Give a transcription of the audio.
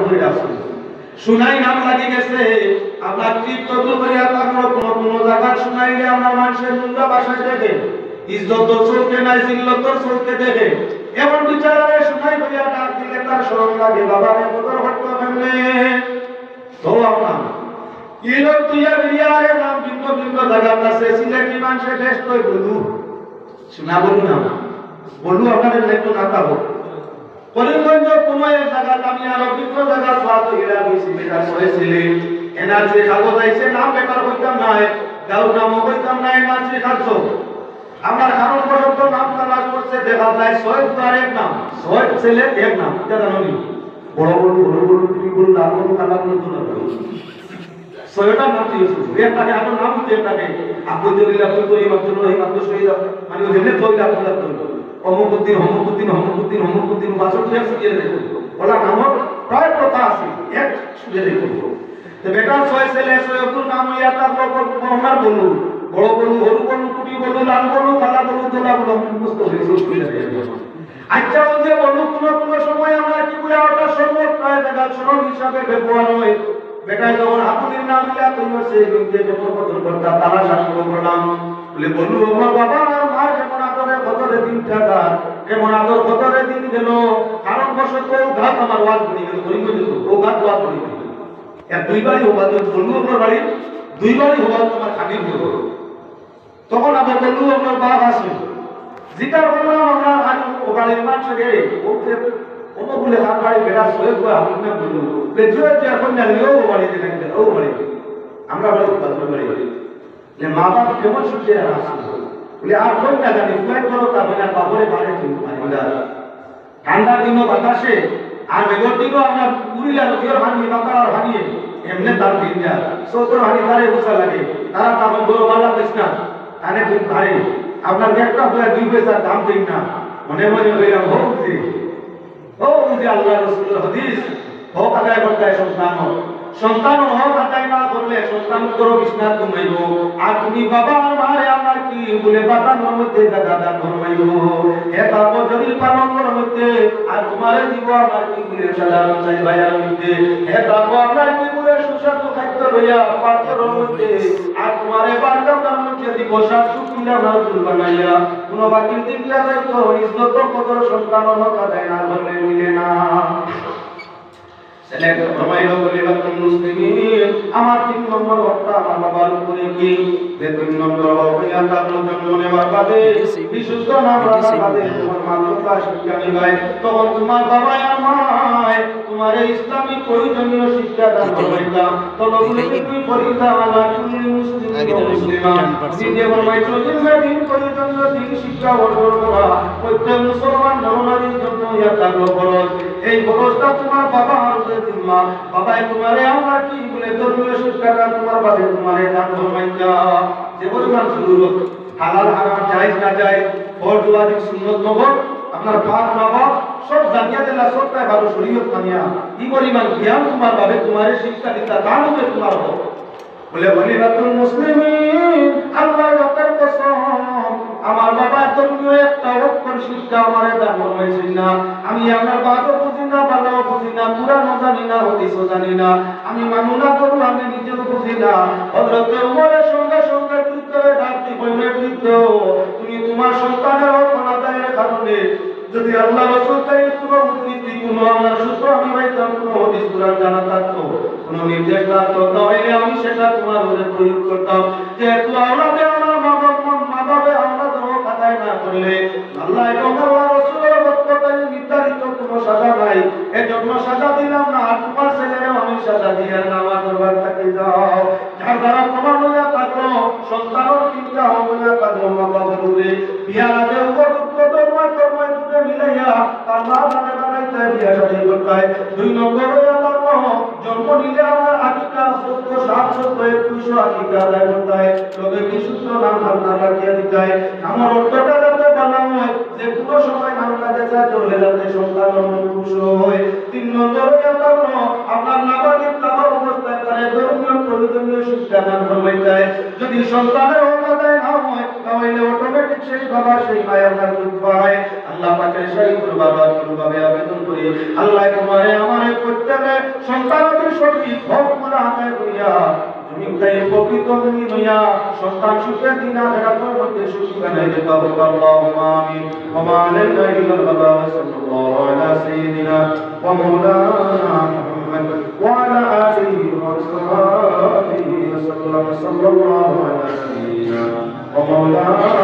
করে আসুন শুনাই নাম লাগি গেছে আপনার তৃপ্ত করিয়া তারপর কোন জায়গা শুনাইলে আমরা মানুষের মুন্ডা বাসায় দেখে ইজ্জত চৌকে নাই জিল্লত চৌকে দেখে এমন বিচারে শুনাই হইয়া ডাক দিলে তার শরম লাগে বাবা রে কদর হট্ট কেমনে তো আপনার কি লোক তুইয়া বিরিয়ারে নাম বিন্দু বিন্দু জায়গা আছে সিলেটি মানুষের দেশ কই বলু শোনা বলু না বলু আপনাদের একটু না পাবো করিমগঞ্জ কোনো এক জায়গা আমি আর বিভিন্ন জায়গা স্বাদ হইরা গেছি বেকার হয়েছিলে এনার্জি খাবো যাইছে নাম বেকার হইতাম না গাঁও নামও হইতাম না এনার্জি খাচ্ছ আমার কারণ পর্যন্ত নাম তালাশ করছে দেখা যায় শহীদ আর এক নাম শহীদ ছেলে এক নাম এটা জানো নি বড় তুমি বড় নাম কোনো খানা কোনো তো না শহীদটা নাম দিয়েছে একটাকে আপনার নাম দিতে একটাকে আপনি যদি আপনি তো এই মাত্র এই মাত্র শহীদ মানে ওই যেমনি তৈরি আপনার তৈরি অমুকুদ্দিন বাসর দিয়ে দিয়ে দেখো ওলা নামক প্রায় কথা আছে এক শুনে দেখো তো বেটার ছয় ছেলে সৈয়দুল নাম ইয়া তার লোক মোহাম্মদ বলু বড় বলু হরু বলু কুটি বলু লাল বলু কালা বলু দোলা বলু মুখস্থ হয়েছে শুনে দেখো আচ্ছা ওই যে বলু কোন সময় আমরা কি করে ওটা সম্ভব প্রায় জায়গা সরল হিসাবে ব্যবহার হয় বেটায় যখন হাতুড়ির নাম ইয়া তুমি সেই বিন্দে যখন বদল করতা তারা শাসন করলাম বলে বলু আমার বাবা আর মার কেমন আদরে কতরে দিনটা যান কেমন আদর কতরে দিন গেল কারণ বসত ঘাত আমার ওয়াজ করে গেল করি গেল ও ঘাত ওয়াজ করে গেল এর দুইবারই হবা তো বলু আপনার বাড়ি দুইবারই হবা তোমার খাবির হল তখন আবার বলু আপনার বাপ আসে জিকার বললাম আমরা ও বাড়ির মানুষকে ওকে বলে তার বাড়ি বেড়া সয়ে গিয়ে আপনি না বলু যে এখন জানি ও বাড়ি দিলেন ও বাড়ি আমরা বাড়ি যে মা বাপ কেমন সুখে আসে বলে আর কোন না জানি ফুয়াই করো তা বলে বাবরে বাড়ে কিন্তু ঠান্ডার দিনও বাতাসে আর মেঘর দিনও আমরা পুরিলা নদীর ভাঙিয়ে বাঁকার ভাঙিয়ে এমনি তার দিন যা সত্তর ভাঙি তারে বসা লাগে তারা তেমন বড় বাংলা পেস না তানে দিন ভারে আপনার একটা ফুয়া 2 পয়সার দাম দিন না মনে মনে হইলাম ও যে আল্লাহ রসুলের হাদিস হোক আদায় করতে সন্তান হক আদায় না করলে সন্তান করো বিষ্ণাত ঘুমাইব আর তুমি বাবা আর মারে আমার কি বলে বাতানোর মধ্যে জায়গা দান ঘুমাইব এটা বজরিল পালনের মধ্যে আর তোমারে দিব আমার কি বলে সাধারণ চাই ভাইয়ার মধ্যে এটা আপনার কি বলে সুস্বাদু খাদ্য লইয়া পাত্রের মধ্যে আর তোমারে বারকাতার মধ্যে দিব সাত সুকিলা নাজুল বানাইয়া কোনো বাকি দিকলা যাইতো ইজ্জত কদর সন্তান হক আদায় না করলে মিলে না সেলেক্ট ফরমাইলো বলে বাতুল মুসলিমিন আমার 3 নম্বর হত্যা আমার বাবার উপরে কি যে 3 নম্বর হইয়া তার জন্য নেওয়ার বাদে বিশুদ্ধ নাম রাখার বাদে তোমার মাতৃকা শিক্ষা নিবাই তখন তোমার বাবা আর মায় তোমার ইসলামিক প্রয়োজনীয় শিক্ষা দান করবেন তলগুলি তুমি পরীক্ষা আল্লাহ তুমি মুসলিম যে ফরমাইছো দিন প্রয়োজনীয় দিন শিক্ষা অর্জন করা প্রত্যেক মুসলমান নরনারীর জন্য ইয়া থাকলো ফরজ এই ফরজটা তোমার বাবা আর জিম্মা বাবাই তোমারে আমরা কি বলে ধর্মীয় শিক্ষাটা তোমার বাবা তোমারে দান ফরমাইয়া যে পরিমাণ সুরত হালাল হারাম জায়েজ না জায়েজ ফরজ ওয়াজিব সুন্নাত নবর আপনার পাক নবর সব জানিয়া দিলা সবটাই ভালো শরীয়ত মানিয়া কি পরিমাণ জ্ঞান তোমার বাবা তোমারে শিক্ষা দিতা তার উপরে তোমার হোক বলে ওয়ালিবাতুল মুসলিমিন আল্লাহর রাতের কসম আমার বাবা ধর্মীয় একটা অক্ষর শিক্ষা আমারে দান ফরমাইছেন না আমি আমার বাবা বুঝি না ভালো বুঝি না কুরআন জানি না হাদিসও জানি না আমি মানু না করু আমি নিজেও বুঝি না হযরত ওমরের সঙ্গে সঙ্গে করে ডাকতে বলে বৃদ্ধ তুমি তোমার সন্তানের হক আদায়ের কারণে যদি আল্লাহ রাসূল তাই কোনো নীতি কোনো আমার সূত্র আমি পাইতাম কোনো হাদিস কুরআন জানা থাকতো কোনো নির্দেশ থাকতো তাহলে আমি সেটা তোমার উপরে প্রয়োগ করতাম যেহেতু আওলাদে আমার মা বাবা আমরা হক আদায় না করলে আল্লাহ এবং আল্লাহ রাসূলের বক্তব্যে নির্ধারিত কোনো সাজা নাই এজন্য সাজা দিলাম না আর তোমার ছেলেরও আমি সাজা দিয়ে না আমার দরবার থেকে যাও যার দ্বারা তোমার হইয়া থাকলো সন্তানের চিন্তা হইয়া থাকলো মা বাবার উপরে বিয়ার আগে উপযুক্ত ধর্ময় দুটো মিলাইয়া তার মা বানাইতে বিয়া শাদী করতে 2 নম্বর হইয়া থাকলো জন্ম নিলে আমার আকিকা 14 7 21 আকিকা আদায় করতে তবে বিশুদ্ধ নাম আপনার রাখিয়া দিতে আমার অর্থটা যাতে ভালো হয় যে কোনো সময় নাম কাজে যায় চলে যাতে সন্তান খুশি হয় 3 নম্বর হইয়া থাকলো আপনার নাবালিক তামার অবস্থায় তারে ধর্মীয় প্রয়োজনীয় শিক্ষা দান ফরমাইতে যদি সন্তানের হক আদায় না হয় তাহলে অটোমেটিক সেই বাবা সেই মায়ের দুঃখ পায় আল্লাহ পাকের সেই ভাবে আবেদন করি আল্লাহ তোমারে আমারে প্রত্যেকে সন্তানদের সঠিক হকগুলো আদায় করিয়া তুমি তাই প্রকৃত মুমিন হইয়া সন্তান সুখের দিন আখিরাতের মধ্যে সুখী বানাইতে পারো। আল্লাহুম্মা আমিন। ওয়া মা আলাইনা ইল্লাল বালাগ। সাল্লাল্লাহু আলা সাইয়্যিদিনা ওয়া মাওলানা মুহাম্মদ ওয়া আলা আলিহি ওয়া সাহবিহি ওয়া সাল্লাম। সাল্লাল্লাহু আলা সাইয়্যিদিনা ওয়া মাওলানা